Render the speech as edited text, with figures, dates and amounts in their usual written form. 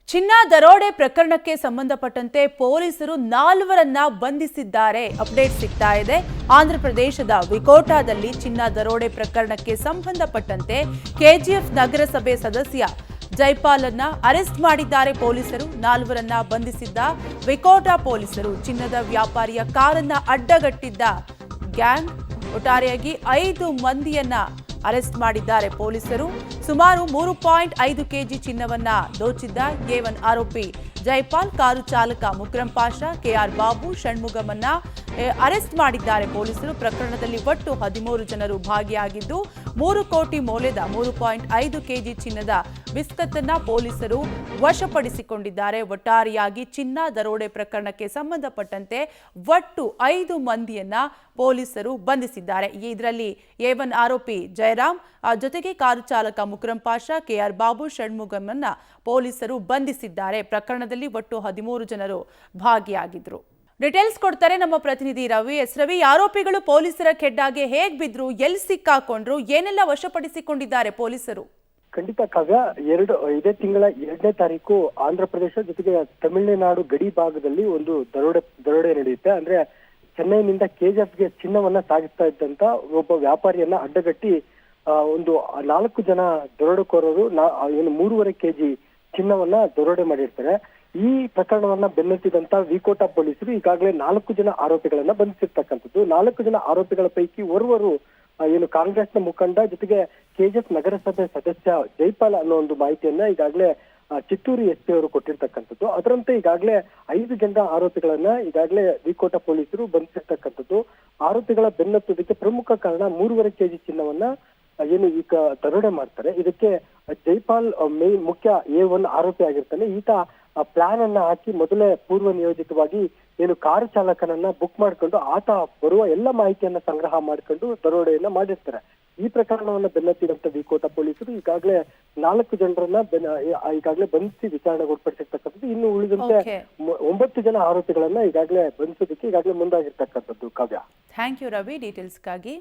ಚಿನ್ನ ದರೋಡೆ ಪ್ರಕರಣಕ್ಕೆ ಸಂಬಂಧಪಟ್ಟಂತೆ ಪೊಲೀಸರು 4 ಬಂಧಿಸಿದ್ದಾರೆ. ಅಪ್ಡೇಟ್ ಸಿಗ್ತಾ ಇದೆ. ಆಂಧ್ರ ಪ್ರದೇಶದ ವಿಕೋಟಾದಲ್ಲಿ ಚಿನ್ನ ದರೋಡೆ ಪ್ರಕರಣಕ್ಕೆ ಸಂಬಂಧಪಟ್ಟಂತೆ ಕೆಜಿಎಫ್ ನಗರಸಭೆ ಸದಸ್ಯ ಜೈಪಾಲ್ ಅನ್ನ ಅರೆಸ್ಟ್ ಮಾಡಿದ್ದಾರೆ ಪೊಲೀಸರು. 4 ಬಂಧಿಸಿದ್ದ ವಿಕೋಟಾ ಪೊಲೀಸರು ಚಿನ್ನದ ವ್ಯಾಪಾರಿಯ ಕಾರನ್ನ ಅಡ್ಡಗಟ್ಟಿದ್ದ ಗ್ಯಾಂಗ್ ಒಟ್ಟಾರೆಯಾಗಿ 5 ಮಂದಿಯನ್ನ ಅರೆಸ್ಟ್ ಮಾಡಿದ್ದಾರೆ ಪೊಲೀಸರು. ಸುಮಾರು 3.5 ಕೆಜಿ ಚಿನ್ನವನ್ನ ದೋಚಿದ್ದ A1 ಆರೋಪಿ ಜೈಪಾಲ್, ಕಾರು ಚಾಲಕ ಮುಕ್ರಂ ಪಾಷಾ, ಕೆಆರ್ ಬಾಬು, ಷಣ್ಮುಗಮನ್ನ ಅರೆಸ್ಟ್ ಮಾಡಿದ್ದಾರೆ ಪೊಲೀಸರು. ಪ್ರಕರಣದಲ್ಲಿ ಒಟ್ಟು 13 ಜನರು ಭಾಗಿಯಾಗಿದ್ದು 3 ಕೋಟಿ ಮೌಲ್ಯದ 3.5 ಕೆಜಿ ಚಿನ್ನದ ಬಿಸ್ಕತ್ತನ್ನ ಪೊಲೀಸರು ವಶಪಡಿಸಿಕೊಂಡಿದ್ದಾರೆ. ಒಟ್ಟಾರೆಯಾಗಿ ಚಿನ್ನ ದರೋಡೆ ಪ್ರಕರಣಕ್ಕೆ ಸಂಬಂಧಪಟ್ಟಂತೆ ಒಟ್ಟು 5 ಮಂದಿಯನ್ನ ಪೊಲೀಸರು ಬಂಧಿಸಿದ್ದಾರೆ. ಇದರಲ್ಲಿ A1 ಆರೋಪಿ ಜಯರಾಮ್ ಜೊತೆಗೆ ಕಾರು ಚಾಲಕ ಮುಕ್ರಂ ಪಾಷಾ, ಕೆಆರ್ ಬಾಬು, ಷಣ್ಮುಗಮನ್ನ ಪೊಲೀಸರು ಬಂಧಿಸಿದ್ದಾರೆ. ಪ್ರಕರಣದಲ್ಲಿ ಒಟ್ಟು 13 ಜನರು ಭಾಗಿಯಾಗಿದ್ರು. ಡೀಟೇಲ್ಸ್ ಕೊಡ್ತಾರೆ ನಮ್ಮ ಪ್ರತಿನಿಧಿ ರವಿ. ರವಿ, ಆರೋಪಿಗಳು ಪೊಲೀಸರ ಖೆಡ್ಡಾಗೆ ಹೇಗ್ ಬಿದ್ರು, ಎಲ್ಲಿ ಸಿಕ್ಕಾಕೊಂಡ್ರು, ಏನೆಲ್ಲ ವಶಪಡಿಸಿಕೊಂಡಿದ್ದಾರೆ ಪೊಲೀಸರು? ಖಂಡಿತ ಕಾವ್ಯ, ಇದೇ ತಿಂಗಳ 2ನೇ ತಾರೀಕು ಆಂಧ್ರ ಪ್ರದೇಶ ಜೊತೆಗೆ ತಮಿಳುನಾಡು ಗಡಿ ಭಾಗದಲ್ಲಿ ಒಂದು ದರೋಡೆ ನಡೆಯುತ್ತೆ. ಅಂದ್ರೆ ಚೆನ್ನೈನಿಂದ ಕೆಜಿಎಫ್ಗೆ ಚಿನ್ನವನ್ನ ಸಾಗಿಸ್ತಾ ಇದ್ದಂತ ಒಬ್ಬ ವ್ಯಾಪಾರಿಯನ್ನ ಅಡ್ಡಗಟ್ಟಿ ಒಂದು 4 ಜನ ದರೋಡೆಕೋರರು 3.5 ಕೆಜಿ ಚಿನ್ನವನ್ನ ದರೋಡೆ ಮಾಡಿರ್ತಾರೆ. ಈ ಪ್ರಕರಣವನ್ನ ಬೆನ್ನತ್ತಿದಂತ ವಿಕೋಟಾ ಪೊಲೀಸರು ಈಗಾಗಲೇ 4 ಜನ ಆರೋಪಿಗಳನ್ನ ಬಂಧಿಸಿರ್ತಕ್ಕಂಥದ್ದು. 4 ಜನ ಆರೋಪಿಗಳ ಪೈಕಿ ಓರ್ವರು ಕಾಂಗ್ರೆಸ್ನ ಮುಖಂಡ ಜೊತೆಗೆ ಕೆಜಿಎಫ್ ನಗರಸಭೆ ಸದಸ್ಯ ಜೈಪಾಲ್ ಅನ್ನೋ ಒಂದು ಮಾಹಿತಿಯನ್ನ ಈಗಾಗಲೇ ಚಿತ್ತೂರು ಎಸ್ಪಿ ಅವರು ಕೊಟ್ಟಿರ್ತಕ್ಕಂಥದ್ದು. ಅದರಂತೆ ಈಗಾಗಲೇ 5 ಜನ ಆರೋಪಿಗಳನ್ನ ಈಗಾಗಲೇ ವಿಕೋಟಾ ಪೊಲೀಸರು ಬಂಧಿಸಿರ್ತಕ್ಕಂಥದ್ದು. ಆರೋಪಿಗಳ ಬೆನ್ನತ್ತುವುದಕ್ಕೆ ಪ್ರಮುಖ ಕಾರಣ 3.5 ಕೆಜಿ ಚಿನ್ನವನ್ನ ಈಗ ದರೋಡೆ ಮಾಡ್ತಾರೆ. ಇದಕ್ಕೆ ಜೈಪಾಲ್ ಮುಖ್ಯ A1 ಆರೋಪಿ ಆಗಿರ್ತಾನೆ. ಈತ ಪ್ಲಾನ್ ಅನ್ನ ಹಾಕಿ ಮೊದಲೇ ಪೂರ್ವ ನಿಯೋಜಿತವಾಗಿ ಕಾರು ಚಾಲಕನನ್ನ ಬುಕ್ ಮಾಡ್ಕೊಂಡು ಆತ ಬರುವ ಎಲ್ಲ ಮಾಹಿತಿಯನ್ನ ಸಂಗ್ರಹ ಮಾಡ್ಕೊಂಡು ದರೋಡೆಯನ್ನ ಮಾಡಿರ್ತಾರೆ. ಈ ಪ್ರಕರಣವನ್ನ ಬೆನ್ನತ್ತಿದಂತ ವಿಕೋಟಾ ಪೊಲೀಸರು ಈಗಾಗಲೇ 4 ಜನರನ್ನ ಈಗಾಗಲೇ ಬಂಧಿಸಿ ವಿಚಾರಣೆಗೊಳಪಡಿಸಿರ್ತಕ್ಕಂಥದ್ದು. ಇನ್ನು ಉಳಿದಂತೆ 9 ಜನ ಆರೋಪಿಗಳನ್ನ ಈಗಾಗಲೇ ಬಂಧಿಸೋದಕ್ಕೆ ಈಗಾಗಲೇ ಮುಂದಾಗಿರ್ತಕ್ಕಂಥದ್ದು. ಕಾವ್ಯ, ಥ್ಯಾಂಕ್ ಯು ರವಿ ಡೀಟೇಲ್ಸ್ಗಾಗಿ.